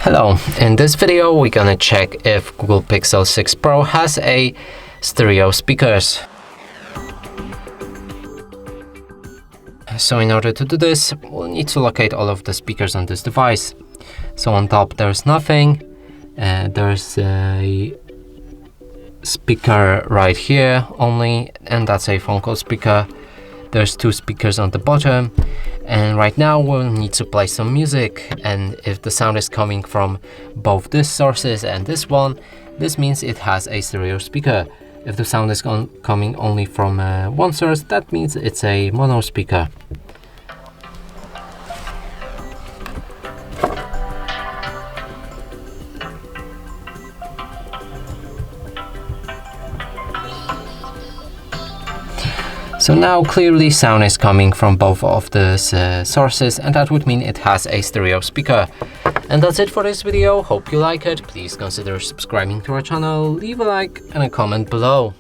Hello, in this video we're gonna check if Google Pixel 6 Pro has a stereo speakers. So in order to do this, we'll need to locate all of the speakers on this device. So on top there's nothing, there's a speaker right here only, and that's a phone call speaker. There's two speakers on the bottom, and right now we'll need to play some music, and if the sound is coming from both these sources and this one, this means it has a stereo speaker. If the sound is coming only from one source, that means it's a mono speaker. So now clearly sound is coming from both of these sources, and that would mean it has a stereo speaker. And that's it for this video. Hope you like it. Please consider subscribing to our channel, leave a like and a comment below.